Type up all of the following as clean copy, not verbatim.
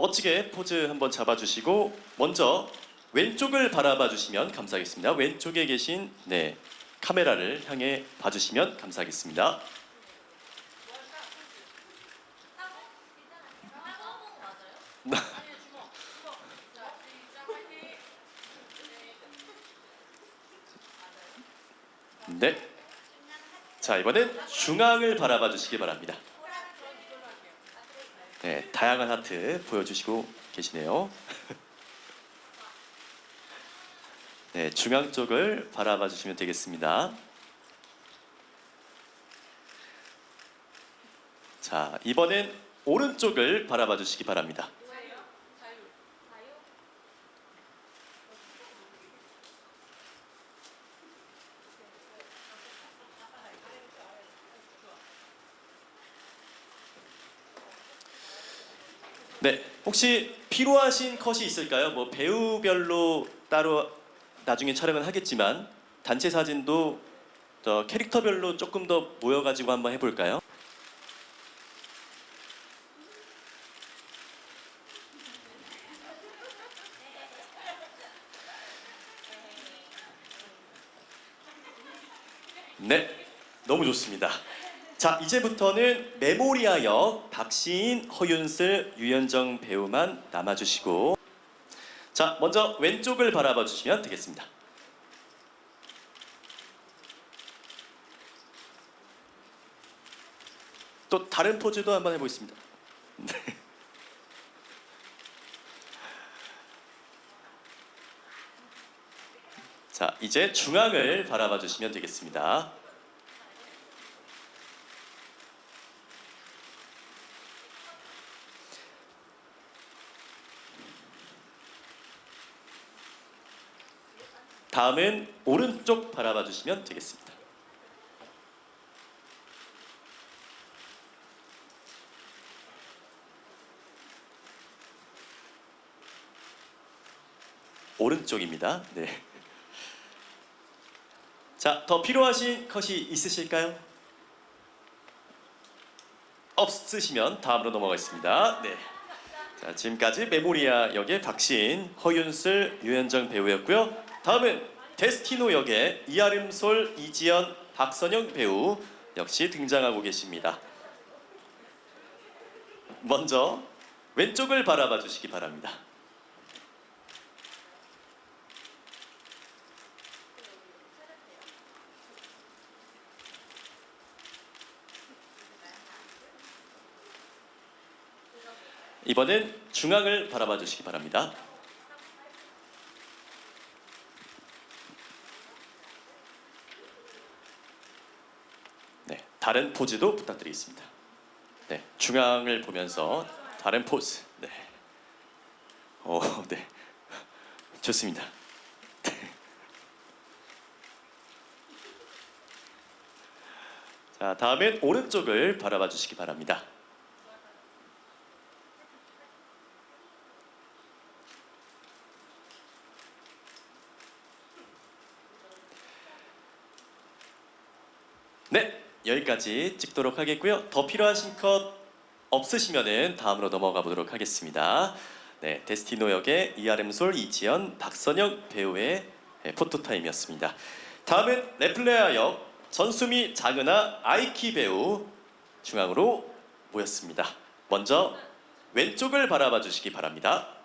멋지게 포즈 한번 잡아주시고 먼저 왼쪽을 바라봐 주시면 감사하겠습니다. 왼쪽에 계신 카메라를 향해 봐주시면 감사하겠습니다. 네. 자, 이번엔 중앙을 바라봐 주시기 바랍니다. 네, 다양한 하트 보여주시고 계시네요. 네, 중앙 쪽을 바라봐 주시면 되겠습니다. 자, 이번엔 오른쪽을 바라봐 주시기 바랍니다. 네, 혹시 필요하신 컷이 있을까요? 뭐 배우별로 따로 나중에 촬영은 하겠지만 단체 사진도 캐릭터별로 조금 더 모여가지고 한번 해볼까요? 네, 너무 좋습니다. 자, 이제부터는 메모리아 역 박시인, 허윤슬, 유현정 배우만 남아주시고, 자, 먼저 왼쪽을 바라봐 주시면 되겠습니다. 또 다른 포즈도 한번 해보겠습니다. 네. 자, 이제 중앙을 바라봐 주시면 되겠습니다. 다음은 오른쪽 바라봐 주시면 되겠습니다. 오른쪽입니다. 네. 자, 더 필요하신 컷이 있으실까요? 없으시면 다음으로 넘어가겠습니다. 네. 자, 지금까지 메모리아 역의 박시인, 허윤슬, 유현정 배우였고요. 다음은 데스티노 역의 이아름솔, 이지연, 박선영 배우 역시 등장하고 계십니다. 먼저 왼쪽을 바라봐 주시기 바랍니다. 이번엔 중앙을 바라봐 주시기 바랍니다. 네, 다른 포즈도 부탁드리겠습니다. 네, 중앙을 보면서 다른 포즈. 네, 네, 좋습니다. 네. 자, 다음엔 오른쪽을 바라봐 주시기 바랍니다. 네, 여기까지 찍도록 하겠고요. 더 필요하신 컷 없으시면은 다음으로 넘어가 보도록 하겠습니다. 네, 데스티노 역의 이아름솔, 이지연, 박선영 배우의 포토타임이었습니다. 다음은 레플레아 역 전수미, 장은아, 아이키 배우 중앙으로 모였습니다. 먼저 왼쪽을 바라봐 주시기 바랍니다.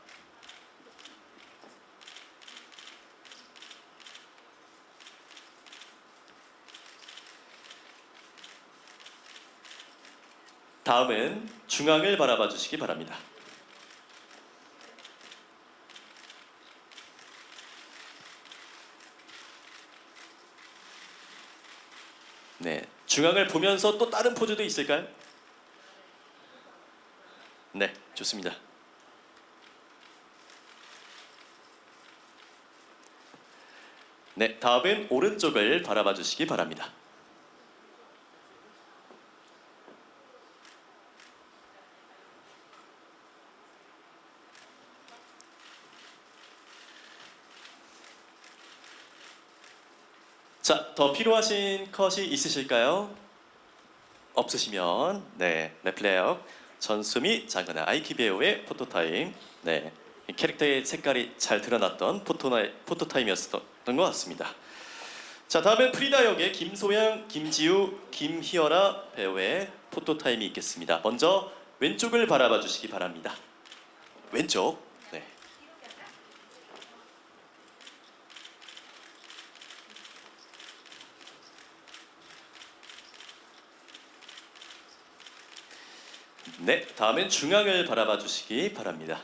다음은 중앙을 바라봐 주시기 바랍니다. 네, 중앙을 보면서 또 다른 포즈도 있을까요? 네, 좋습니다. 네, 다음은 오른쪽을 바라봐 주시기 바랍니다. 자, 더 필요하신 컷이 있으실까요? 없으시면 네, 레플레어 전수미, 장은아, 아이키 배우의 포토타임. 네, 이 캐릭터의 색깔이 잘 드러났던 포토타임이었던 것 같습니다. 자, 다음은 프리다 역의 김소영, 김지우, 김희열아 배우의 포토타임이 있겠습니다. 먼저 왼쪽을 바라봐 주시기 바랍니다. 왼쪽. 네. 네, 다음엔 중앙을 바라봐 주시기 바랍니다.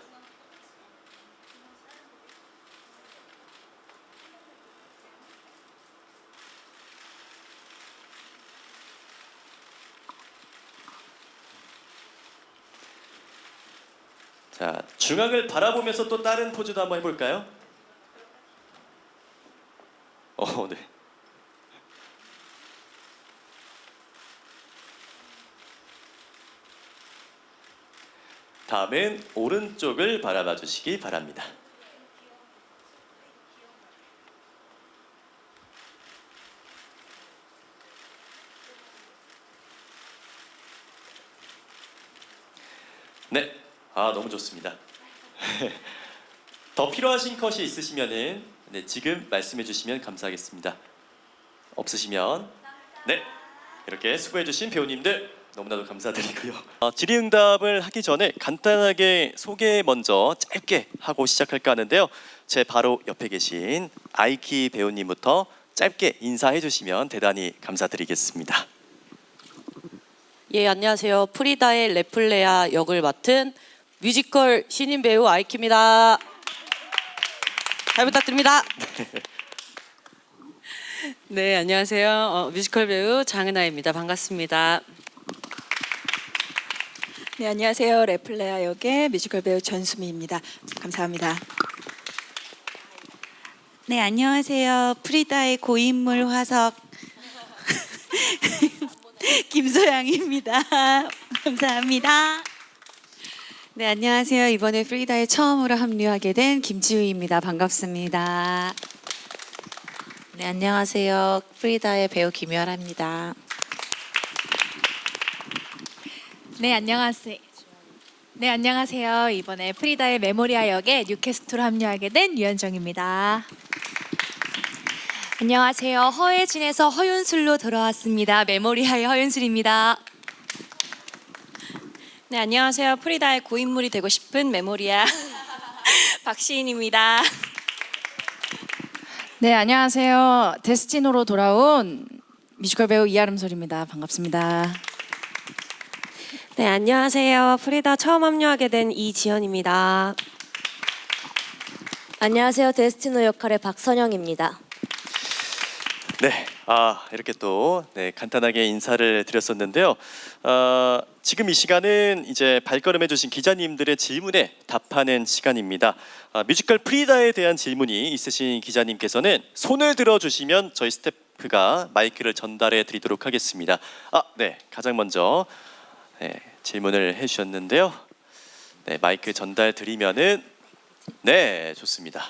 자, 중앙을 바라보면서 또 다른 포즈도 한번 해볼까요? 네. 다음은 오른쪽을 바라봐 주시기 바랍니다. 네, 너무 좋습니다. 더 필요하신 컷이 있으시면은 네, 지금 말씀해 주시면 감사하겠습니다. 없으시면 네, 이렇게 수고해 주신 배우님들 너무나도 감사드리고요. 질의응답을 하기 전에 간단하게 소개 먼저 짧게 하고 시작할까 하는데요. 제 바로 옆에 계신 아이키 배우님부터 짧게 인사해 주시면 대단히 감사드리겠습니다. 예, 안녕하세요. 프리다의 레플레아 역을 맡은 뮤지컬 신인 배우 아이키입니다. 잘 부탁드립니다. 네, 안녕하세요. 뮤지컬 배우 장은아입니다. 반갑습니다. 네, 안녕하세요. 레플레아 역의 뮤지컬 배우 전수미입니다. 감사합니다. 네, 안녕하세요. 프리다의 고인물 화석 김소양입니다. 감사합니다. 네, 안녕하세요. 이번에 프리다에 처음으로 합류하게 된 김지우입니다. 반갑습니다. 네, 안녕하세요. 프리다의 배우 김유아라입니다. 네, 안녕하세요. 네, 안녕하세요. 이번에 프리다의 메모리아 역에 뉴캐스트로 합류하게 된 유현정입니다. 안녕하세요. 허예진에서 허윤술로 돌아왔습니다. 메모리아의 허윤술입니다. 네, 안녕하세요. 프리다의 고인물이 되고 싶은 메모리아 박시인입니다. 네, 안녕하세요. 데스티노로 돌아온 뮤지컬 배우 이아름솔입니다. 반갑습니다. 네, 안녕하세요. 프리다 처음 합류하게 된 이지연입니다. 안녕하세요. 데스티노 역할의 박선영입니다. 네, 이렇게 또 간단하게 인사를 드렸었는데요. 지금 이 시간은 이제 발걸음해주신 기자님들의 질문에 답하는 시간입니다. 뮤지컬 프리다에 대한 질문이 있으신 기자님께서는 손을 들어주시면 저희 스태프가 마이크를 전달해 드리도록 하겠습니다. 네, 가장 먼저 질문을 해주셨는데요. 네, 마이크 전달 드리면은 네, 좋습니다.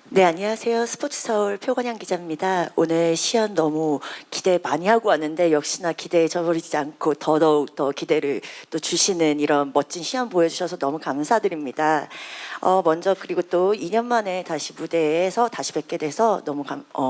네, 안녕하세요. 스포츠서울 표건양 기자입니다. 오늘 시연 너무 기대 많이 하고 왔는데 역시나 기대에 저버리지 않고 더더욱 더 기대를 또 주시는 이런 멋진 시연 보여주셔서 너무 감사드립니다. 먼저 그리고 또 2년 만에 다시 무대에서 다시 뵙게 돼서 너무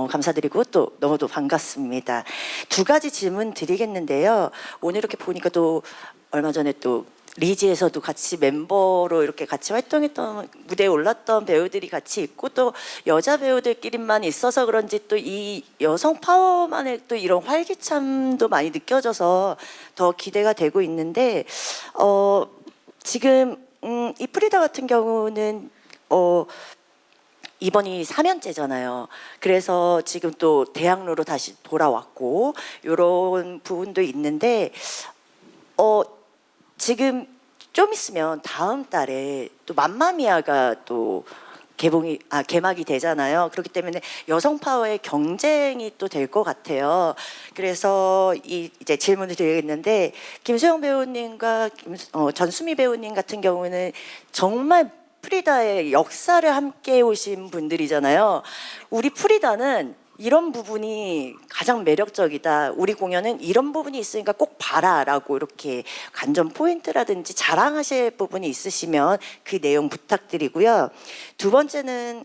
감사드리고 또 너무도 반갑습니다. 두 가지 질문 드리겠는데요. 오늘 이렇게 보니까 또 얼마 전에 또 리지에서도 같이 멤버로 이렇게 같이 활동했던 무대에 올랐던 배우들이 같이 있고 또 여자 배우들끼리만 있어서 그런지 또 이 여성 파워만의 또 이런 활기참도 많이 느껴져서 더 기대가 되고 있는데 지금 이 프리다 같은 경우는 이번이 4년째잖아요. 그래서 지금 또 대학로로 다시 돌아왔고 이런 부분도 있는데 지금 좀 있으면 다음 달에 또 맘마미아가 또 개막이 되잖아요. 그렇기 때문에 여성 파워의 경쟁이 또 될 것 같아요. 그래서 이제 질문을 드리겠는데 김소영 배우님과 전수미 배우님 같은 경우는 정말 프리다의 역사를 함께 오신 분들이잖아요. 우리 프리다는 이런 부분이 가장 매력적이다. 우리 공연은 이런 부분이 있으니까 꼭 봐라라고 이렇게 관전 포인트라든지 자랑하실 부분이 있으시면 그 내용 부탁드리고요. 두 번째는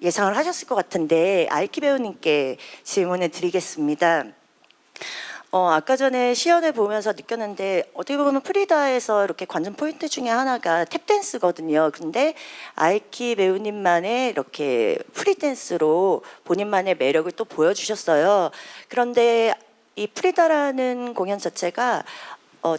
예상을 하셨을 것 같은데 아이키 배우님께 질문을 드리겠습니다. 아까 전에 시연을 보면서 느꼈는데 어떻게 보면 프리다에서 이렇게 관전 포인트 중에 하나가 탭댄스거든요. 근데 아이키 배우님만의 이렇게 프리댄스로 본인만의 매력을 또 보여주셨어요. 그런데 이 프리다라는 공연 자체가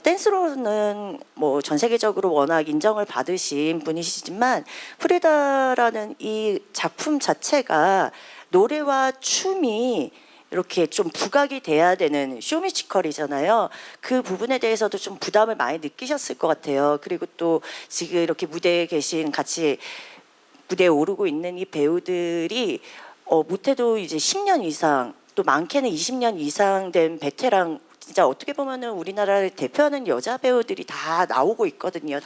댄스로는 뭐 전 세계적으로 워낙 인정을 받으신 분이시지만 프리다라는 이 작품 자체가 노래와 춤이 이렇게 좀 부각이 돼야 되는 쇼뮤지컬이잖아요. 그 부분에 대해서도 좀 부담을 많이 느끼셨을 것 같아요. 그리고 또 지금 이렇게 무대에 계신 같이 무대에 오르고 있는 이 배우들이 못해도 이제 10년 이상 또 많게는 20년 이상 된 베테랑 진짜 어떻게 보면은 우리나라를 대표하는 여자 배우들이 다 나오고 있거든요.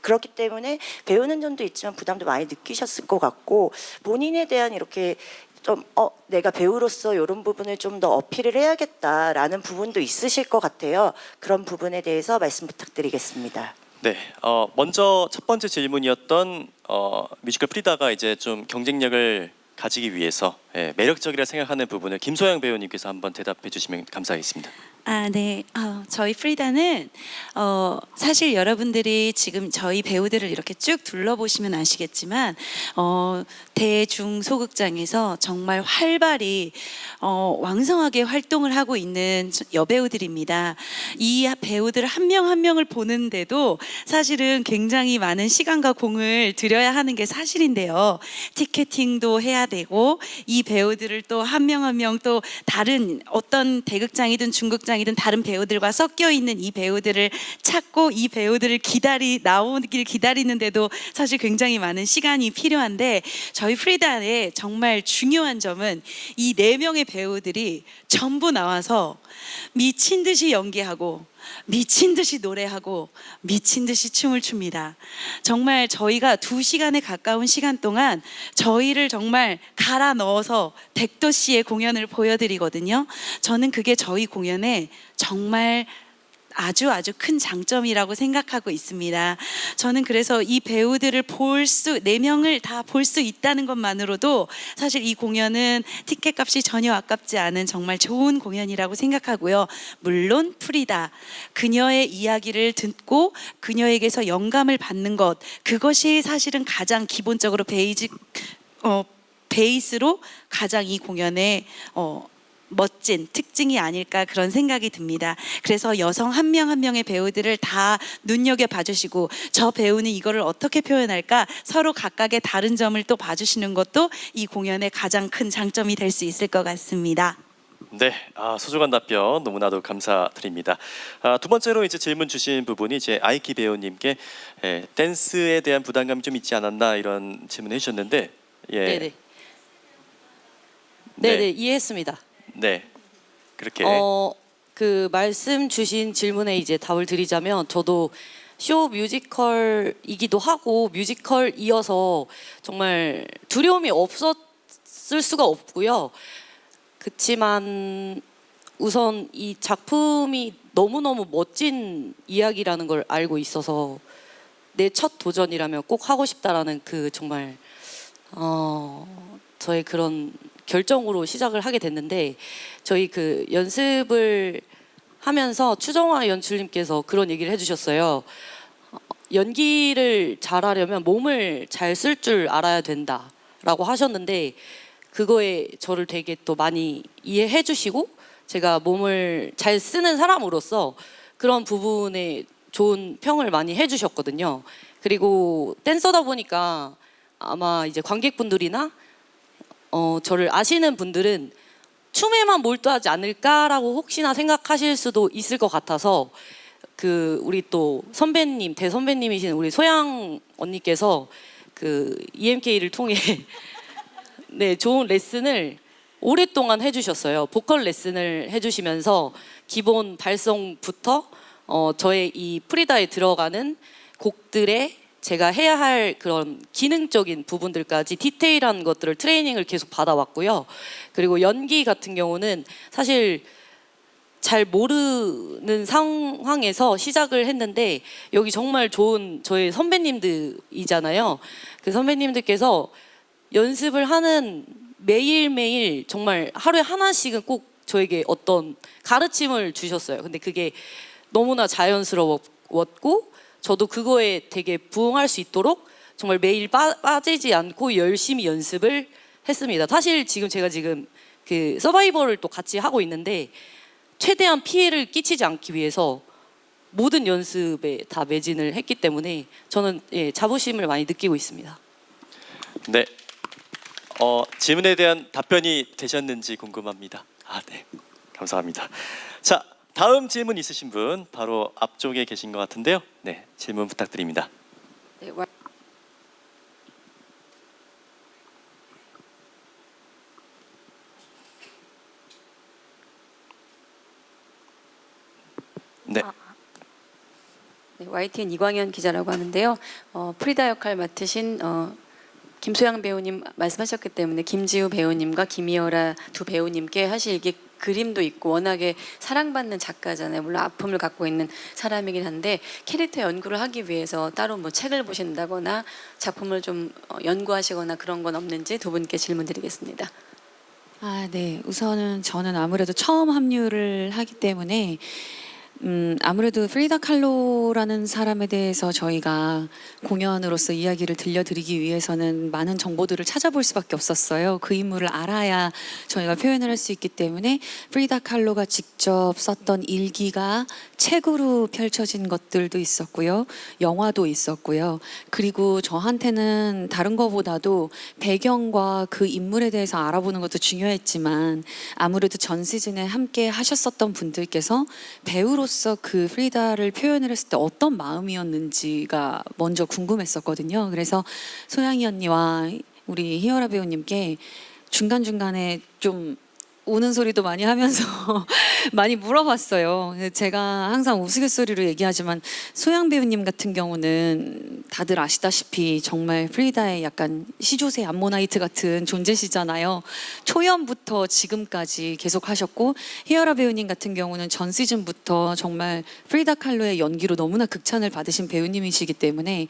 그렇기 때문에 배우는 점도 있지만 부담도 많이 느끼셨을 것 같고 본인에 대한 이렇게 좀 내가 배우로서 이런 부분을 좀 더 어필을 해야겠다라는 부분도 있으실 것 같아요. 그런 부분에 대해서 말씀 부탁드리겠습니다. 네, 먼저 첫 번째 질문이었던 뮤지컬 프리다가 이제 좀 경쟁력을 가지기 위해서 매력적이라 생각하는 부분을 김소영 배우님께서 한번 대답해 주시면 감사하겠습니다. 네. 저희 프리다는 사실 여러분들이 지금 저희 배우들을 이렇게 쭉 둘러보시면 아시겠지만 대중소극장에서 정말 활발히 왕성하게 활동을 하고 있는 여배우들입니다. 이 배우들 한 명 한 명을 보는데도 사실은 굉장히 많은 시간과 공을 들여야 하는 게 사실인데요. 티켓팅도 해야 되고 이 배우들을 또 한 명 한 명 또 다른 어떤 대극장이든 중극장이든 다른 배우들과 섞여 있는 이 배우들을 찾고 이 배우들을 나오길 기다리는데도 사실 굉장히 많은 시간이 필요한데 저희 프리다의 정말 중요한 점은 이 4명의 배우들이 전부 나와서 미친 듯이 연기하고 미친 듯이 노래하고 미친 듯이 춤을 춥니다. 정말 저희가 2시간에 가까운 시간 동안 저희를 정말 갈아 넣어서 백도씨의 공연을 보여드리거든요. 저는 그게 저희 공연의 정말 아주 큰 장점이라고 생각하고 있습니다. 저는 그래서 이 배우들을 4명을 다 볼 수 있다는 것만으로도 사실 이 공연은 티켓 값이 전혀 아깝지 않은 정말 좋은 공연이라고 생각하고요. 물론 프리다, 그녀의 이야기를 듣고 그녀에게서 영감을 받는 것, 그것이 사실은 가장 기본적으로 베이스로 가장 이 공연의 멋진 특징이 아닐까 그런 생각이 듭니다. 그래서 여성 한 명 한 명의 배우들을 다 눈여겨 봐주시고 저 배우는 이거를 어떻게 표현할까 서로 각각의 다른 점을 또 봐주시는 것도 이 공연의 가장 큰 장점이 될 수 있을 것 같습니다. 네, 소중한 답변 너무나도 감사드립니다. 두 번째로 이제 질문 주신 부분이 이제 아이키 배우님께 댄스에 대한 부담감이 좀 있지 않았나 이런 질문을 해주셨는데, 네네 이해했습니다. 네, 그렇게 그 말씀 주신 질문에 이제 답을 드리자면 저도 쇼 뮤지컬이기도 하고 뮤지컬이어서 정말 두려움이 없었을 수가 없고요. 그치만 우선 이 작품이 너무너무 멋진 이야기라는 걸 알고 있어서 내 첫 도전이라면 꼭 하고 싶다라는 그 정말 저의 그런 결정으로 시작을 하게 됐는데 저희 그 연습을 하면서 추정화 연출님께서 그런 얘기를 해주셨어요. 연기를 잘하려면 몸을 잘 쓸 줄 알아야 된다라고 하셨는데 그거에 저를 되게 또 많이 이해해 주시고 제가 몸을 잘 쓰는 사람으로서 그런 부분에 좋은 평을 많이 해주셨거든요. 그리고 댄서다 보니까 아마 이제 관객분들이나 저를 아시는 분들은 춤에만 몰두하지 않을까라고 혹시나 생각하실 수도 있을 것 같아서 그 우리 또 선배님 대선배님이신 우리 소양 언니께서 그 EMK를 통해 네 좋은 레슨을 오랫동안 해주셨어요. 보컬 레슨을 해주시면서 기본 발성부터 저의 이 프리다에 들어가는 곡들의 제가 해야 할 그런 기능적인 부분들까지 디테일한 것들을 트레이닝을 계속 받아왔고요. 그리고 연기 같은 경우는 사실 잘 모르는 상황에서 시작을 했는데 여기 정말 좋은 저희 선배님들이잖아요. 그 선배님들께서 연습을 하는 매일매일 정말 하루에 하나씩은 꼭 저에게 어떤 가르침을 주셨어요. 근데 그게 너무나 자연스러웠고 저도 그거에 되게 부응할 수 있도록 정말 매일 빠지지 않고 열심히 연습을 했습니다. 사실 제가 지금 그 서바이벌을 또 같이 하고 있는데 최대한 피해를 끼치지 않기 위해서 모든 연습에 다 매진을 했기 때문에 저는 자부심을 많이 느끼고 있습니다. 네. 질문에 대한 답변이 되셨는지 궁금합니다. 네. 감사합니다. 자, 다음 질문 있으신 분 바로 앞쪽에 계신 것 같은데요. 네, 질문 부탁드립니다. 네. 네, YTN 이광현 기자라고 하는데요. 프리다 역할 맡으신 김소영 배우님 말씀하셨기 때문에 김지우 배우님과 김이어라 두 배우님께 사실 이게 그림도 있고 워낙에 사랑받는 작가잖아요. 물론 아픔을 갖고 있는 사람이긴 한데 캐릭터 연구를 하기 위해서 따로 뭐 책을 보신다거나 작품을 좀 연구하시거나 그런 건 없는지 두 분께 질문드리겠습니다. 네. 우선은 저는 아무래도 처음 합류를 하기 때문에 아무래도 프리다 칼로라는 사람에 대해서 저희가 공연으로서 이야기를 들려드리기 위해서는 많은 정보들을 찾아볼 수밖에 없었어요. 그 인물을 알아야 저희가 표현을 할 수 있기 때문에 프리다 칼로가 직접 썼던 일기가 책으로 펼쳐진 것들도 있었고요. 영화도 있었고요. 그리고 저한테는 다른 것보다도 배경과 그 인물에 대해서 알아보는 것도 중요했지만 아무래도 전 시즌에 함께 하셨었던 분들께서 배우로서 그 프리다를 표현을 했을 때 어떤 마음이었는지가 먼저 궁금했었거든요. 그래서 소양이 언니와 우리 희열아 배우님께 중간중간에 좀 우는 소리도 많이 하면서 많이 물어봤어요. 제가 항상 우스갯소리로 얘기하지만 소양 배우님 같은 경우는 다들 아시다시피 정말 프리다의 약간 시조새 암모나이트 같은 존재시잖아요. 초연부터 지금까지 계속 하셨고 희열아 배우님 같은 경우는 전 시즌부터 정말 프리다 칼로의 연기로 너무나 극찬을 받으신 배우님이시기 때문에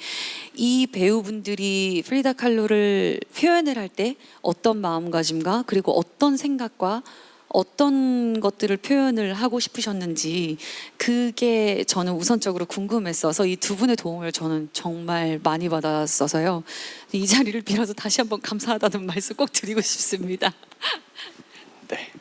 이 배우분들이 프리다 칼로를 표현을 할 때 어떤 마음가짐과 그리고 어떤 생각과 어떤 것들을 표현을 하고 싶으셨는지 그게 저는 우선적으로 궁금했어서 이 두 분의 도움을 저는 정말 많이 받았어서요. 이 자리를 빌어서 다시 한번 감사하다는 말씀 꼭 드리고 싶습니다. 네.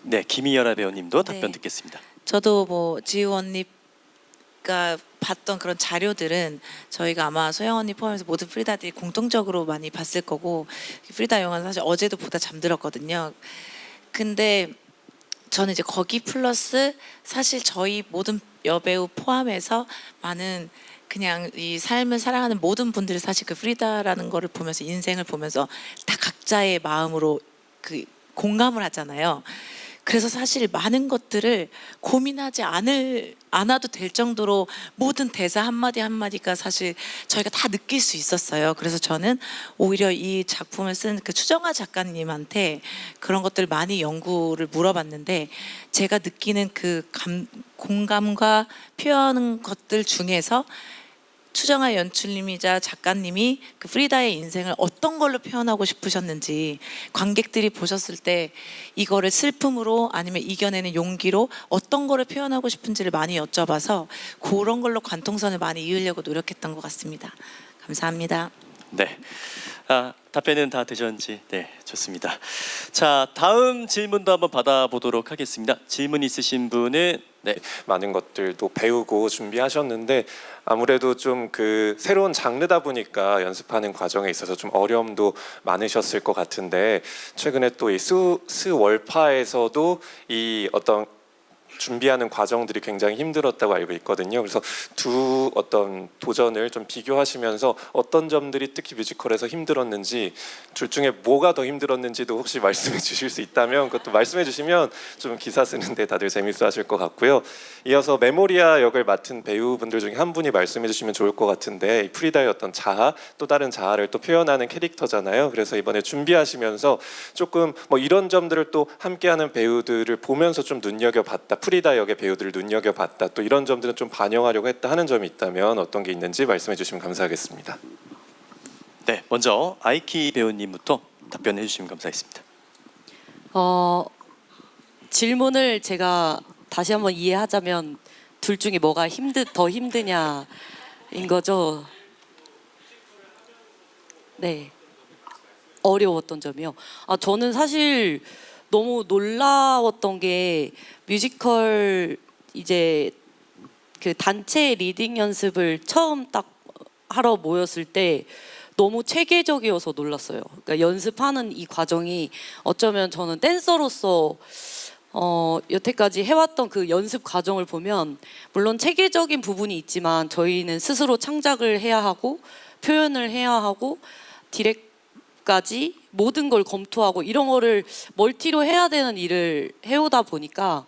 네, 김희열아 배우님도 답변 네. 듣겠습니다. 저도 뭐 지우 언니가 봤던 그런 자료들은 저희가 아마 소영 언니 포함해서 모든 프리다들이 공통적으로 많이 봤을 거고 프리다 영화는 사실 어제도 보다 잠들었거든요. 근데 저는 이제 거기 플러스 사실 저희 모든 여배우 포함해서 많은 그냥 이 삶을 살아가는 모든 분들이 사실 그 프리다라는 거를 보면서 인생을 보면서 다 각자의 마음으로 그 공감을 하잖아요. 그래서 사실 많은 것들을 고민하지 않아도 될 정도로 모든 대사 한마디 한마디가 사실 저희가 다 느낄 수 있었어요. 그래서 저는 오히려 이 작품을 쓴 그 추정아 작가님한테 그런 것들 많이 연구를 물어봤는데 제가 느끼는 그 공감과 표현 것들 중에서 추정아 연출님이자 작가님이 그 프리다의 인생을 어떤 걸로 표현하고 싶으셨는지 관객들이 보셨을 때 이거를 슬픔으로 아니면 이겨내는 용기로 어떤 거를 표현하고 싶은지를 많이 여쭤봐서 그런 걸로 관통선을 많이 이으려고 노력했던 것 같습니다. 감사합니다. 네. 답변은 다 되셨는지 좋습니다. 자, 다음 질문도 한번 받아보도록 하겠습니다. 질문 있으신 분은 많은 것들도 배우고 준비하셨는데 아무래도 좀 그 새로운 장르다 보니까 연습하는 과정에 있어서 좀 어려움도 많으셨을 것 같은데 최근에 또 이 스월파에서도 이 어떤 준비하는 과정들이 굉장히 힘들었다고 알고 있거든요. 그래서 두 어떤 도전을 좀 비교하시면서 어떤 점들이 특히 뮤지컬에서 힘들었는지, 둘 중에 뭐가 더 힘들었는지도 혹시 말씀해 주실 수 있다면 그것도 말씀해 주시면 좀 기사 쓰는데 다들 재밌어 하실 것 같고요. 이어서 메모리아 역을 맡은 배우분들 중에 한 분이 말씀해 주시면 좋을 것 같은데, 이 프리다의 어떤 자아, 또 다른 자아를 또 표현하는 캐릭터잖아요. 그래서 이번에 준비하시면서 조금 뭐 이런 점들을 또 함께하는 배우들을 보면서 좀 눈여겨봤다, 프리다 역의 배우들을 눈여겨봤다, 또 이런 점들은 좀 반영하려고 했다 하는 점이 있다면 어떤 게 있는지 말씀해 주시면 감사하겠습니다. 네, 먼저 아이키 배우님부터 답변해 주시면 감사하겠습니다. 질문을 제가 다시 한번 이해하자면 둘 중에 뭐가 더 힘드냐인 거죠. 네, 어려웠던 점이요. 저는 사실 너무 놀라웠던 게 뮤지컬 이제 그 단체 리딩 연습을 처음 딱 하러 모였을 때 너무 체계적이어서 놀랐어요. 그러니까 연습하는 이 과정이 어쩌면 저는 댄서로서 여태까지 해왔던 그 연습 과정을 보면 물론 체계적인 부분이 있지만 저희는 스스로 창작을 해야 하고 표현을 해야 하고 디렉까지 모든 걸 검토하고 이런 거를 멀티로 해야 되는 일을 해오다 보니까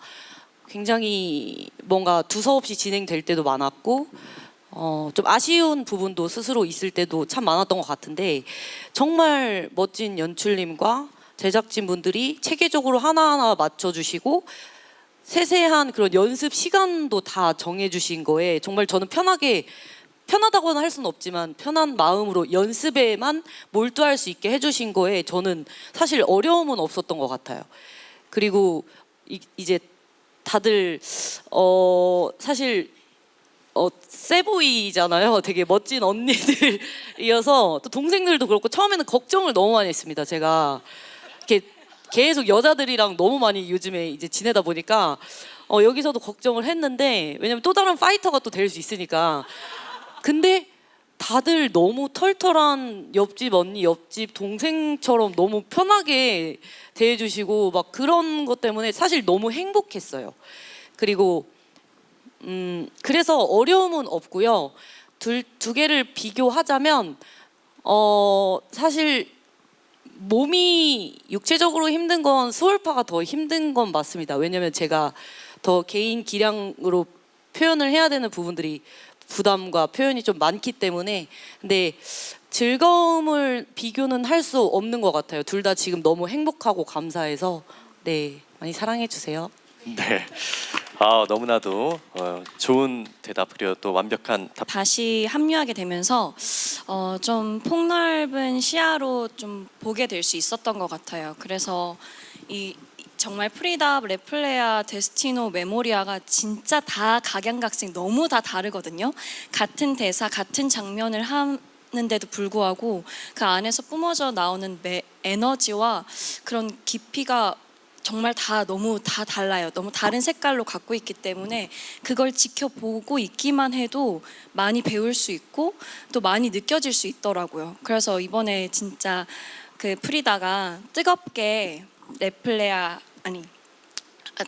굉장히 뭔가 두서없이 진행될 때도 많았고 좀 아쉬운 부분도 스스로 있을 때도 참 많았던 것 같은데, 정말 멋진 연출님과 제작진분들이 체계적으로 하나하나 맞춰주시고 세세한 그런 연습 시간도 다 정해주신 거에 정말 저는 편하다고는 할 수는 없지만 편한 마음으로 연습에만 몰두할 수 있게 해주신 거에 저는 사실 어려움은 없었던 것 같아요. 그리고 이제 다들 사실 세 보이잖아요. 되게 멋진 언니들이어서 또 동생들도 그렇고 처음에는 걱정을 너무 많이 했습니다. 제가 이렇게 계속 여자들이랑 너무 많이 요즘에 이제 지내다 보니까 여기서도 걱정을 했는데, 왜냐면 또 다른 파이터가 또 될 수 있으니까. 근데 다들 너무 털털한 옆집 언니, 옆집 동생처럼 너무 편하게 대해주시고 막 그런 것 때문에 사실 너무 행복했어요. 그리고 그래서 어려움은 없고요. 두 개를 비교하자면 사실 몸이 육체적으로 힘든 건 스월파가 더 힘든 건 맞습니다. 왜냐면 제가 더 개인 기량으로 표현을 해야 되는 부분들이 부담과 표현이 좀 많기 때문에. 근데 즐거움을 비교는 할 수 없는 것 같아요. 둘 다 지금 너무 행복하고 감사해서 네, 많이 사랑해 주세요. 네. 너무나도 좋은 대답, 그리고 또 완벽한 답. 다시 합류하게 되면서 좀 폭넓은 시야로 좀 보게 될 수 있었던 것 같아요. 그래서 정말 프리다, 레플레아, 데스티노, 메모리아가 진짜 다 각양각색 너무 다 다르거든요. 같은 대사, 같은 장면을 하는데도 불구하고 그 안에서 뿜어져 나오는 에너지와 그런 깊이가 정말 너무 다 달라요. 너무 다른 색깔로 갖고 있기 때문에 그걸 지켜보고 있기만 해도 많이 배울 수 있고 또 많이 느껴질 수 있더라고요. 그래서 이번에 진짜 그 프리다가 뜨겁게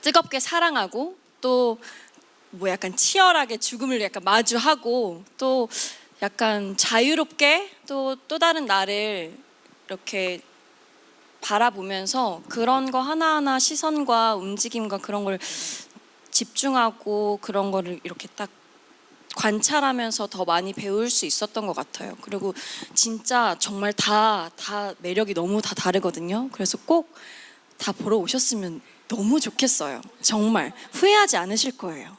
뜨겁게 사랑하고 또 뭐 약간 치열하게 죽음을 약간 마주하고 또 약간 자유롭게 또 다른 나를 이렇게 바라보면서 그런 거 하나하나 시선과 움직임과 그런 걸 집중하고 그런 거를 이렇게 딱 관찰하면서 더 많이 배울 수 있었던 것 같아요. 그리고 진짜 정말 다 매력이 너무 다 다르거든요. 그래서 꼭 다 보러 오셨으면 너무 좋겠어요. 정말 후회하지 않으실 거예요.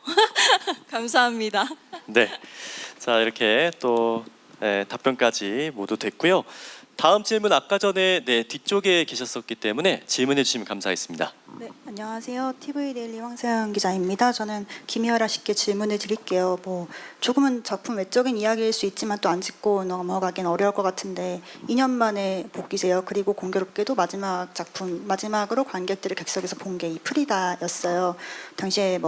감사합니다. 네. 자, 이렇게 또 답변까지 모두 됐고요. 다음 질문 아까 전에 뒤쪽에 계셨었기 때문에 질문해 주시면 감사하겠습니다. 네, 안녕하세요. TV데일리 황세영 기자입니다. 저는 김희아라 씨께 질문을 드릴게요. 조금은 작품 외적인 이야기일 수 있지만 또 안 짚고 넘어가긴 어려울 것 같은데 2년 만에 복귀세요. 그리고 공교롭게도 마지막으로 관객들을 객석에서 본 게 이 프리다였어요. 당시에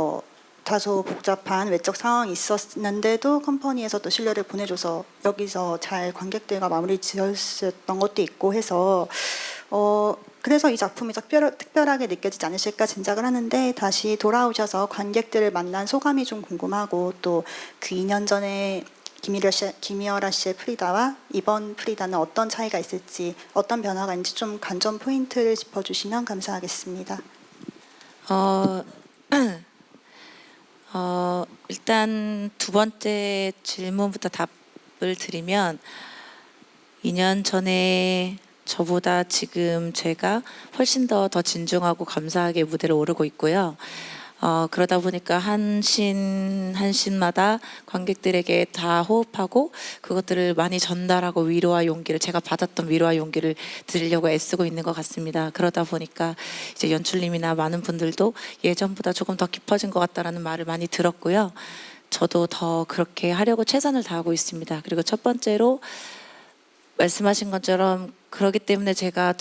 다소 복잡한 외적 상황이 있었는데도 컴퍼니에서 또 신뢰를 보내줘서 여기서 잘 관객들과 마무리 지었던 것도 있고 해서 그래서 이 작품이 특별하게 느껴지지 않으실까 짐작을 하는데 다시 돌아오셔서 관객들을 만난 소감이 좀 궁금하고 또 그 2년 전에 김이어라 씨의 프리다와 이번 프리다는 어떤 차이가 있을지 어떤 변화가 있는지 좀 관전 포인트를 짚어주시면 감사하겠습니다. 일단 두 번째 질문부터 답을 드리면 2년 전에 저보다 지금 제가 훨씬 더 진중하고 감사하게 무대를 오르고 있고요. 그러다 보니까 한 신마다 관객들에게 다 호흡하고 그것들을 많이 전달하고 위로와 용기를 제가 받았던 위로와 용기를 드리려고 애쓰고 있는 것 같습니다. 그러다 보니까 이제 연출님이나 많은 분들도 예전보다 조금 더 깊어진 것 같다라는 말을 많이 들었고요. 저도 더 그렇게 하려고 최선을 다하고 있습니다. 그리고 첫 번째로 말씀하신 것처럼 그러기 때문에 제가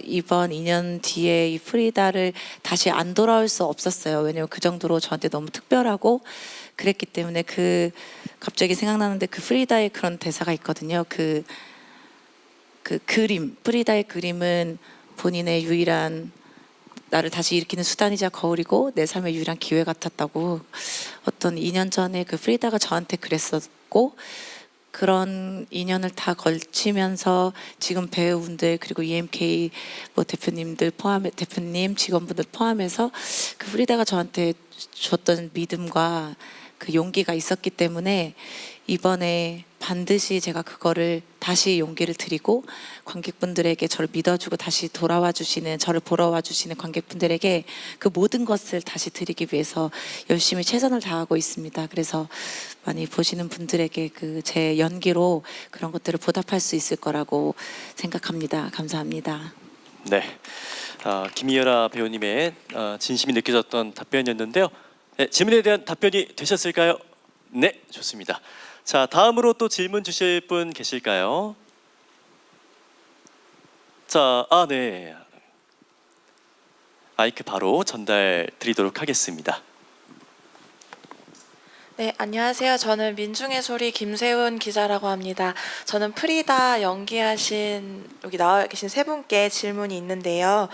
이번 2년 뒤에 이 프리다를 다시 안 돌아올 수 없었어요. 왜냐면 그 정도로 저한테 너무 특별하고 그랬기 때문에 갑자기 생각나는데 그 프리다의 그런 대사가 있거든요. 그 그림, 프리다의 그림은 본인의 유일한 나를 다시 일으키는 수단이자 거울이고 내 삶의 유일한 기회 같았다고 어떤 2년 전에 그 프리다가 저한테 그랬었고 그런 인연을 다 걸치면서 지금 배우분들 그리고 EMK 대표님들 대표님 직원분들 포함해서 그 프리다가 저한테 줬던 믿음과 그 용기가 있었기 때문에 이번에 반드시 제가 그거를 다시 용기를 드리고 관객분들에게 저를 믿어주고 다시 돌아와 주시는 저를 보러 와 주시는 관객분들에게 그 모든 것을 다시 드리기 위해서 열심히 최선을 다하고 있습니다. 그래서 많이 보시는 분들에게 제 연기로 그런 것들을 보답할 수 있을 거라고 생각합니다. 감사합니다. 네, 김이어라 배우님의 진심이 느껴졌던 답변이었는데요. 네, 질문에 대한 답변이 되셨을까요? 네, 좋습니다. 자, 다음으로 또 질문 주실 분 계실까요? 자, 네. 마이크 바로 전달 드리도록 하겠습니다. 네, 안녕하세요. 저는 민중의 소리 김세훈 기자라고 합니다. 저는 프리다 연기하신 여기 나와 계신 세 분께 질문이 있는데요.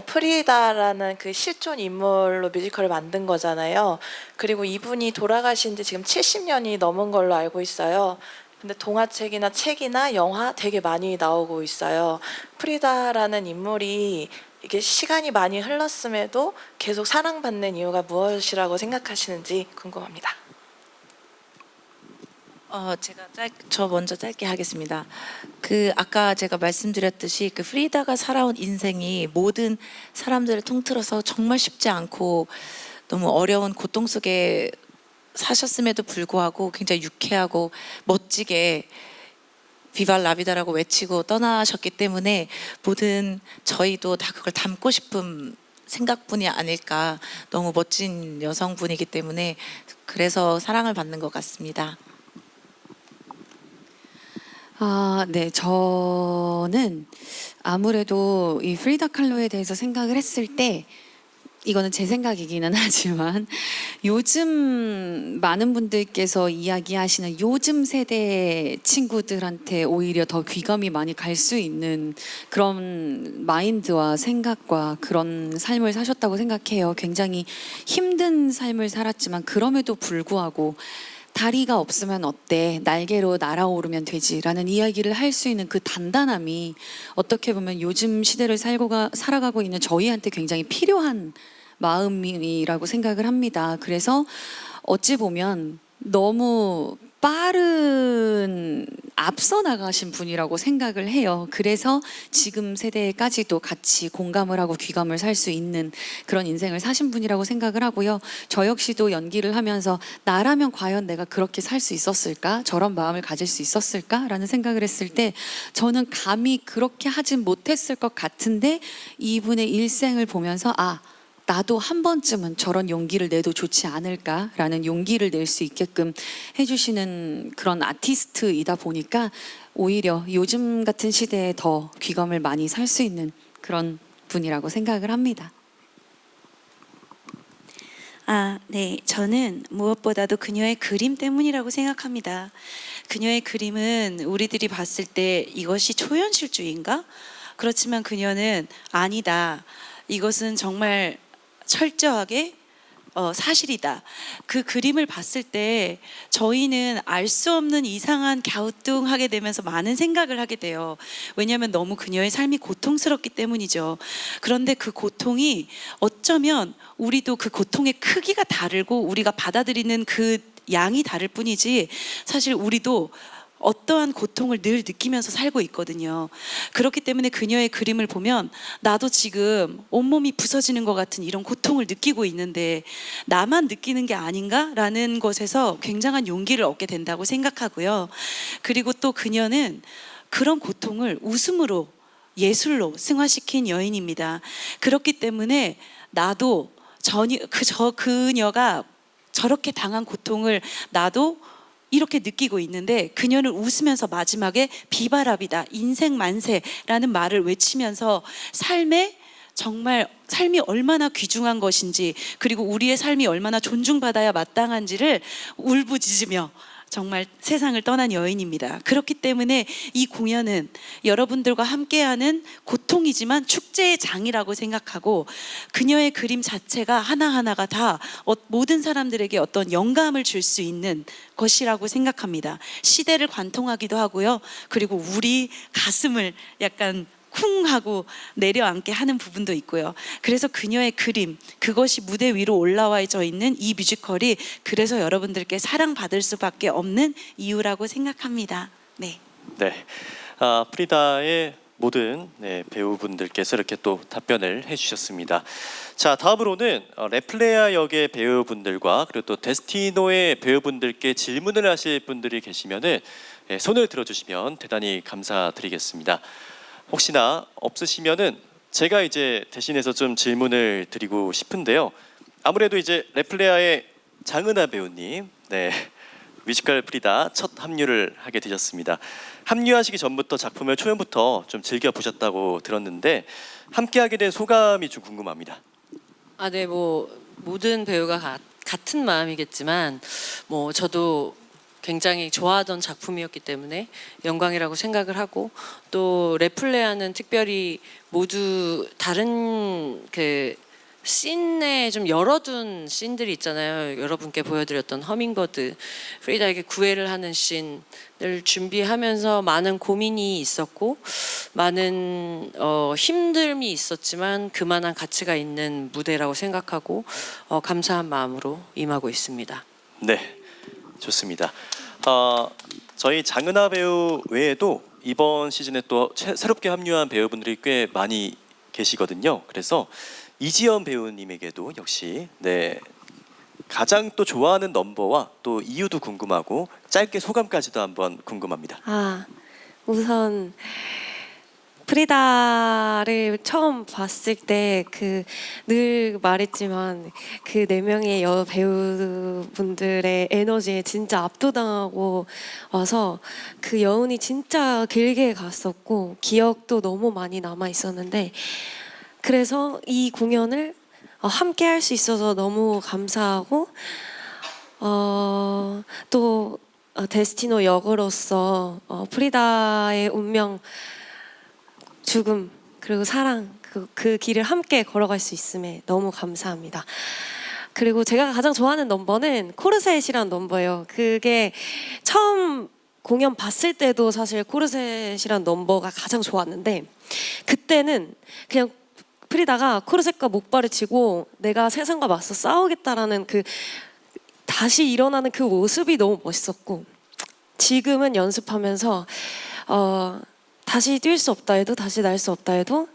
프리다라는 그 실존 인물로 뮤지컬을 만든 거잖아요. 그리고 이분이 돌아가신 지 지금 70년이 넘은 걸로 알고 있어요. 근데 동화책이나 책이나 영화 되게 많이 나오고 있어요. 프리다라는 인물이 이게 시간이 많이 흘렀음에도 계속 사랑받는 이유가 무엇이라고 생각하시는지 궁금합니다. 저 먼저 짧게 하겠습니다. 아까 제가 말씀드렸듯이 프리다가 살아온 인생이 모든 사람들을 통틀어서 정말 쉽지 않고 너무 어려운 고통 속에 사셨음에도 불구하고 굉장히 유쾌하고 멋지게 비발 라비다라고 외치고 떠나셨기 때문에 모든 저희도 다 그걸 담고 싶은 생각뿐이 아닐까. 너무 멋진 여성분이기 때문에 그래서 사랑을 받는 것 같습니다. 네, 저는 아무래도 이 프리다 칼로에 대해서 생각을 했을 때 이거는 제 생각이기는 하지만 요즘 많은 분들께서 이야기하시는 요즘 세대 친구들한테 오히려 더 귀감이 많이 갈 수 있는 그런 마인드와 생각과 그런 삶을 사셨다고 생각해요. 굉장히 힘든 삶을 살았지만 그럼에도 불구하고 다리가 없으면 어때? 날개로 날아오르면 되지라는 이야기를 할 수 있는 그 단단함이 어떻게 보면 요즘 시대를 살아가고 있는 저희한테 굉장히 필요한 마음이라고 생각을 합니다. 그래서 어찌 보면 너무 빠른 앞서 나가신 분이라고 생각을 해요. 그래서 지금 세대까지도 같이 공감을 하고 귀감을 살 수 있는 그런 인생을 사신 분이라고 생각을 하고요. 저 역시도 연기를 하면서 나라면 과연 내가 그렇게 살 수 있었을까? 저런 마음을 가질 수 있었을까? 라는 생각을 했을 때 저는 감히 그렇게 하진 못했을 것 같은데 이분의 일생을 보면서 나도 한 번쯤은 저런 용기를 내도 좋지 않을까라는 용기를 낼 수 있게끔 해주시는 그런 아티스트이다 보니까 오히려 요즘 같은 시대에 더 귀감을 많이 살 수 있는 그런 분이라고 생각을 합니다. 네. 저는 무엇보다도 그녀의 그림 때문이라고 생각합니다. 그녀의 그림은 우리들이 봤을 때 이것이 초현실주의인가? 그렇지만 그녀는 아니다. 이것은 정말 철저하게 사실이다. 그 그림을 봤을 때 저희는 알 수 없는 이상한 갸우뚱하게 되면서 많은 생각을 하게 돼요. 왜냐하면 너무 그녀의 삶이 고통스럽기 때문이죠. 그런데 그 고통이 어쩌면 우리도 그 고통의 크기가 다르고 우리가 받아들이는 그 양이 다를 뿐이지 사실 우리도 어떠한 고통을 늘 느끼면서 살고 있거든요. 그렇기 때문에 그녀의 그림을 보면 나도 지금 온몸이 부서지는 것 같은 이런 고통을 느끼고 있는데 나만 느끼는 게 아닌가라는 것에서 굉장한 용기를 얻게 된다고 생각하고요. 그리고 또 그녀는 그런 고통을 웃음으로 예술로 승화시킨 여인입니다. 그렇기 때문에 나도 그녀가 저렇게 당한 고통을 나도 이렇게 느끼고 있는데 그녀는 웃으면서 마지막에 비바랍이다, 인생 만세라는 말을 외치면서 정말 삶이 얼마나 귀중한 것인지 그리고 우리의 삶이 얼마나 존중받아야 마땅한지를 울부짖으며 정말 세상을 떠난 여인입니다. 그렇기 때문에 이 공연은 여러분들과 함께하는 고통이지만 축제의 장이라고 생각하고 그녀의 그림 자체가 하나하나가 다 모든 사람들에게 어떤 영감을 줄 수 있는 것이라고 생각합니다. 시대를 관통하기도 하고요. 그리고 우리 가슴을 약간 쿵 하고 내려앉게 하는 부분도 있고요. 그래서 그녀의 그림, 그것이 무대 위로 올라와져 있는 이 뮤지컬이 그래서 여러분들께 사랑받을 수밖에 없는 이유라고 생각합니다. 네. 네, 프리다의 모든 배우분들께서 이렇게 또 답변을 해주셨습니다. 자, 다음으로는 레플레아 역의 배우분들과 그리고 또 데스티노의 배우분들께 질문을 하실 분들이 계시면은 손을 들어주시면 대단히 감사드리겠습니다. 혹시나 없으시면은 제가 이제 대신해서 좀 질문을 드리고 싶은데요. 아무래도 이제 레플레아의 장은하 배우님, 뮤지컬 프리다 첫 합류를 하게 되셨습니다. 합류하시기 전부터 작품을 초연부터 좀 즐겨 보셨다고 들었는데 함께하게 된 소감이 좀 궁금합니다. 네, 뭐 모든 배우가 같은 마음이겠지만 뭐 저도 굉장히 좋아하던 작품이었기 때문에 영광이라고 생각을 하고 또 레플레아는 특별히 모두 다른 그 씬에 좀 열어둔 씬들이 있잖아요. 여러분께 보여드렸던 허밍버드, 프리다에게 구애를 하는 씬을 준비하면서 많은 고민이 있었고 많은 힘듦이 있었지만 그만한 가치가 있는 무대라고 생각하고 감사한 마음으로 임하고 있습니다. 네, 좋습니다. 저희 장은하 배우 외에도 이번 시즌에 또 새롭게 합류한 배우분들이 꽤 많이 계시거든요. 그래서 이지연 배우님에게도 역시 가장 또 좋아하는 넘버와 또 이유도 궁금하고 짧게 소감까지도 한번 궁금합니다. 우선 프리다를 처음 봤을 때 늘 말했지만 그 4명의 여배우분들의 에너지에 진짜 압도당하고 와서 그 여운이 진짜 길게 갔었고 기억도 너무 많이 남아 있었는데 그래서 이 공연을 함께 할 수 있어서 너무 감사하고 또 데스티노 역으로서 프리다의 운명, 죽음 그리고 사랑 그 길을 함께 걸어갈 수 있음에 너무 감사합니다. 그리고 제가 가장 좋아하는 넘버는 코르셋이라는 넘버예요. 그게 처음 공연 봤을 때도 사실 코르셋이라는 넘버가 가장 좋았는데 그때는 그냥 프리다가 코르셋과 목발을 치고 내가 세상과 맞서 싸우겠다라는 다시 일어나는 그 모습이 너무 멋있었고 지금은 연습하면서 다시 뛸 수 없다 해도 다시 날 수 없다 해도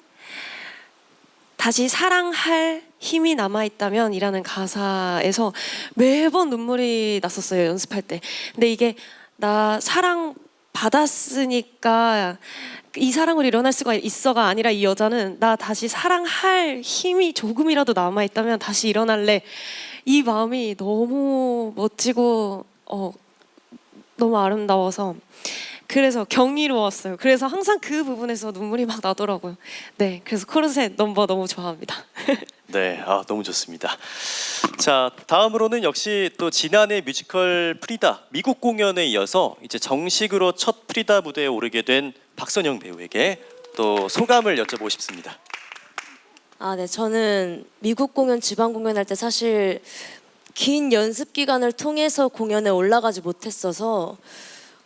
다시 사랑할 힘이 남아있다면 이라는 가사에서 매번 눈물이 났었어요, 연습할 때. 근데 이게 나 사랑 받았으니까 이 사랑으로 일어날 수가 있어가 아니라 이 여자는 나 다시 사랑할 힘이 조금이라도 남아있다면 다시 일어날래. 이 마음이 너무 멋지고 너무 아름다워서 그래서 경이로웠어요. 그래서 항상 그 부분에서 눈물이 막 나더라고요. 네, 그래서 코르셋 넘버 너무 좋아합니다. 네, 너무 좋습니다. 자, 다음으로는 역시 또 지난해 뮤지컬 프리다 미국 공연에 이어서 이제 정식으로 첫 프리다 무대에 오르게 된 박선영 배우에게 또 소감을 여쭤보고 싶습니다. 네. 저는 미국 공연, 지방 공연할 때 사실 긴 연습 기간을 통해서 공연에 올라가지 못했어서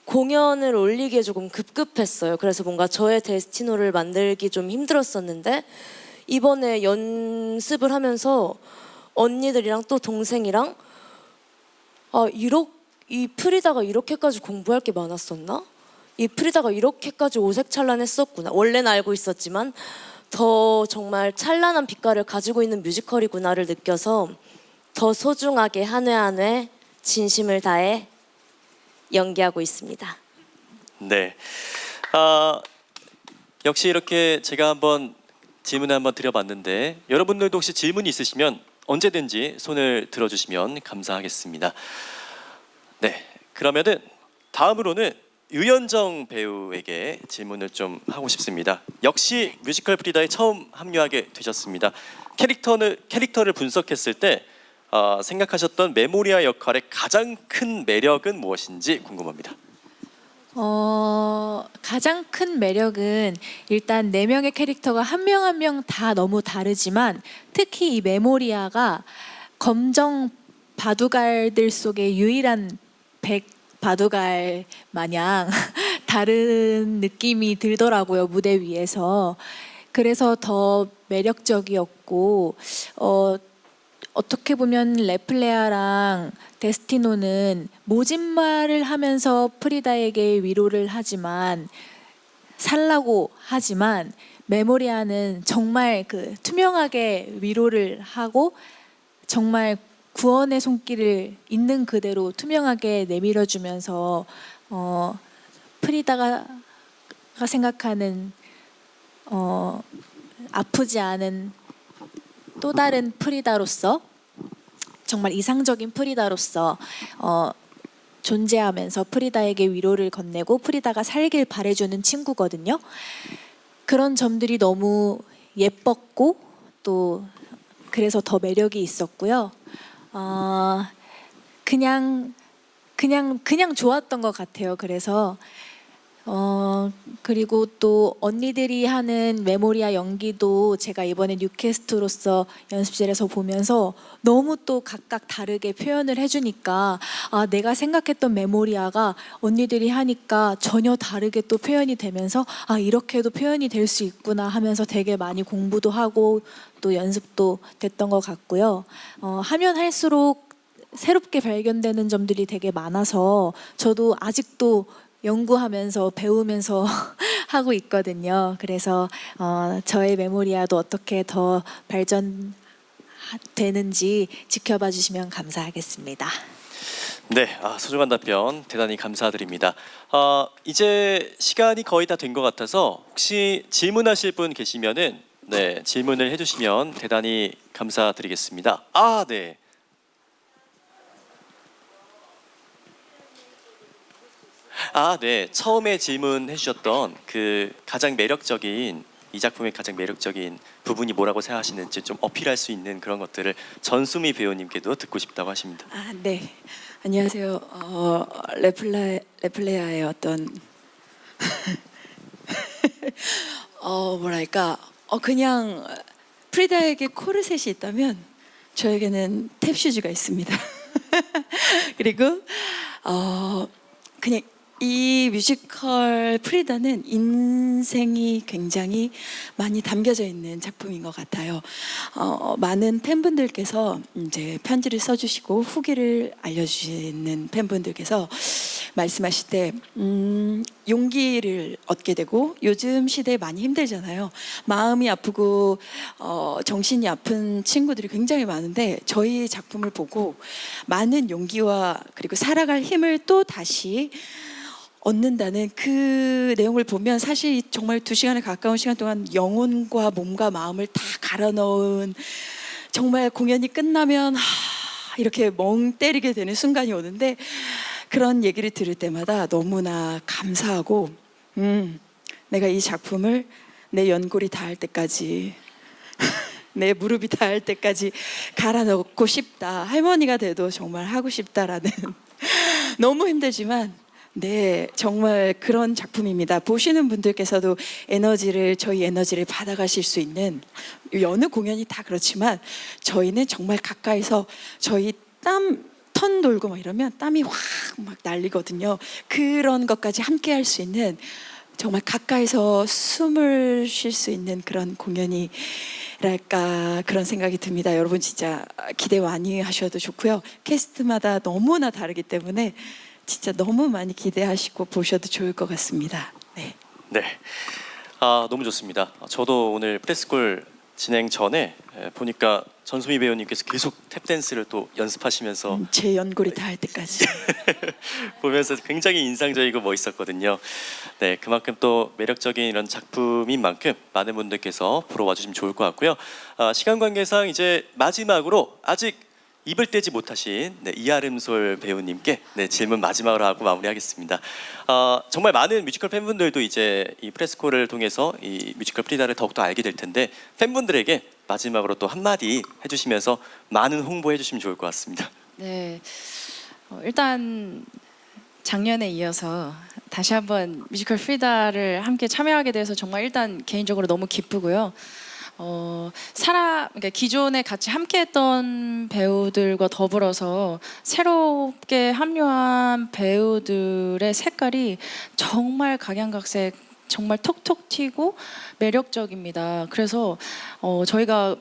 공연을 올리기에 조금 급급했어요. 그래서 뭔가 저의 데스티노를 만들기 좀 힘들었었는데 이번에 연습을 하면서 언니들이랑 또 동생이랑 이 프리다가 이렇게까지 공부할 게 많았었나? 이 프리다가 이렇게까지 오색찬란했었구나. 원래는 알고 있었지만 더 정말 찬란한 빛깔을 가지고 있는 뮤지컬이구나를 느껴서 더 소중하게 한 회 한 회 진심을 다해 연기하고 있습니다. 네. 역시 이렇게 제가 한번 질문을 한번 드려봤는데 여러분들도 혹시 질문이 있으시면 언제든지 손을 들어주시면 감사하겠습니다. 네. 그러면은 다음으로는 유연정 배우에게 질문을 좀 하고 싶습니다. 역시 뮤지컬 프리다에 처음 합류하게 되셨습니다. 캐릭터를 분석했을 때 생각하셨던 메모리아 역할의 가장 큰 매력은 무엇인지 궁금합니다. 가장 큰 매력은 일단 4명의 캐릭터가 한 명 한 명 다 너무 다르지만 특히 이 메모리아가 검정 바둑알들 속의 유일한 백 바둑알 마냥 다른 느낌이 들더라고요, 무대 위에서. 그래서 더 매력적이었고 어떻게 보면 레플레아랑 데스티노는 모진말을 하면서 프리다에게 위로를 하지만 살라고 하지만 메모리아는 정말 그 투명하게 위로를 하고 정말 구원의 손길을 있는 그대로 투명하게 내밀어주면서 프리다가 생각하는 아프지 않은 또 다른 프리다로서 정말 이상적인 프리다로서 존재하면서 프리다에게 위로를 건네고 프리다가 살길 바래주는 친구거든요. 그런 점들이 너무 예뻤고 또 그래서 더 매력이 있었고요. 그냥 좋았던 것 같아요. 그래서 그리고 또 언니들이 하는 메모리아 연기도 제가 이번에 뉴캐스트로서 연습실에서 보면서 너무 또 각각 다르게 표현을 해주니까 내가 생각했던 메모리아가 언니들이 하니까 전혀 다르게 또 표현이 되면서 이렇게도 표현이 될 수 있구나 하면서 되게 많이 공부도 하고 또 연습도 됐던 것 같고요. 하면 할수록 새롭게 발견되는 점들이 되게 많아서 저도 아직도 연구하면서 배우면서 하고 있거든요. 그래서 저의 메모리아도 어떻게 더 발전되는지 지켜봐 주시면 감사하겠습니다. 네, 소중한 답변 대단히 감사드립니다. 이제 시간이 거의 다 된 것 같아서 혹시 질문하실 분 계시면은 네, 질문을 해주시면 대단히 감사드리겠습니다. 네. 네. 처음에 질문해 주셨던 그 가장 매력적인 이 작품의 가장 매력적인 부분이 뭐라고 생각하시는지 좀 어필할 수 있는 그런 것들을 전수미 배우님께도 듣고 싶다고 하십니다. 네. 안녕하세요. 레플레아의 어떤 뭐랄까 그냥 프리다에게 코르셋이 있다면 저에게는 탭슈즈가 있습니다. 그리고 그냥 이 뮤지컬 프리다는 인생이 굉장히 많이 담겨져 있는 작품인 것 같아요. 많은 팬분들께서 이제 편지를 써주시고 후기를 알려주시는 팬분들께서 말씀하실 때 용기를 얻게 되고 요즘 시대에 많이 힘들잖아요. 마음이 아프고 정신이 아픈 친구들이 굉장히 많은데 저희 작품을 보고 많은 용기와 그리고 살아갈 힘을 또 다시 얻는다는 그 내용을 보면 사실 정말 2시간에 가까운 시간 동안 영혼과 몸과 마음을 다 갈아 넣은 정말 공연이 끝나면 이렇게 멍 때리게 되는 순간이 오는데 그런 얘기를 들을 때마다 너무나 감사하고 내가 이 작품을 내 연골이 닿을 때까지 내 무릎이 닿을 때까지 갈아 넣고 싶다. 할머니가 돼도 정말 하고 싶다라는 너무 힘들지만 네, 정말 그런 작품입니다. 보시는 분들께서도 저희 에너지를 받아가실 수 있는, 어느 공연이 다 그렇지만 저희는 정말 가까이서 저희 턴 돌고 막 이러면 땀이 확 막 날리거든요. 그런 것까지 함께 할 수 있는, 정말 가까이서 숨을 쉴 수 있는 그런 공연이랄까, 그런 생각이 듭니다. 여러분 진짜 기대 많이 하셔도 좋고요. 캐스트마다 너무나 다르기 때문에 진짜 너무 많이 기대하시고 보셔도 좋을 것 같습니다. 네. 네. 너무 좋습니다. 저도 오늘 프레스콜 진행 전에 보니까 전소미 배우님께서 계속 탭댄스를 또 연습하시면서 제 연골이 닿을 때까지 보면서 굉장히 인상적이고 멋있었거든요. 네, 그만큼 또 매력적인 이런 작품인 만큼 많은 분들께서 보러 와주시면 좋을 것 같고요. 시간 관계상 이제 마지막으로 아직 입을 떼지 못하신 이아름솔 배우님께 질문 마지막으로 하고 마무리하겠습니다. 정말 많은 뮤지컬 팬분들도 이제 이 프레스콜을 통해서 이 뮤지컬 프리다를 더욱더 알게 될 텐데 팬분들에게 마지막으로 또 한마디 해주시면서 많은 홍보해 주시면 좋을 것 같습니다. 네, 일단 작년에 이어서 다시 한번 뮤지컬 프리다를 함께 참여하게 돼서 정말 일단 개인적으로 너무 기쁘고요. 그러니까 기존에 같이 함께했던 배우들과 더불어서 새롭게 합류한 배우들의 색깔이 정말 각양각색, 정말 톡톡 튀고 매력적입니다. 그래서 저희가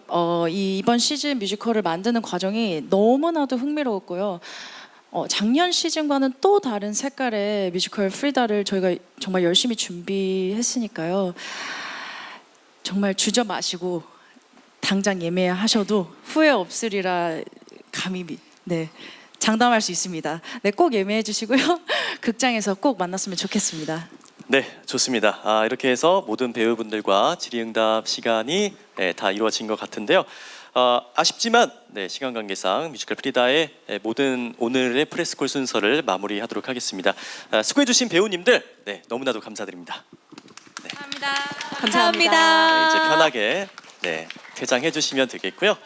이번 시즌 뮤지컬을 만드는 과정이 너무나도 흥미로웠고요. 작년 시즌과는 또 다른 색깔의 뮤지컬 프리다를 저희가 정말 열심히 준비했으니까요. 정말 주저 마시고 당장 예매하셔도 후회 없으리라 감히 장담할 수 있습니다. 네, 꼭 예매해 주시고요. 극장에서 꼭 만났으면 좋겠습니다. 네, 좋습니다. 이렇게 해서 모든 배우분들과 질의응답 시간이 다 이루어진 것 같은데요. 아쉽지만 시간 관계상 뮤지컬 프리다의 모든 오늘의 프레스콜 순서를 마무리하도록 하겠습니다. 수고해주신 배우님들 너무나도 감사드립니다. 감사합니다. 이제 편하게 퇴장해 주시면 되겠고요.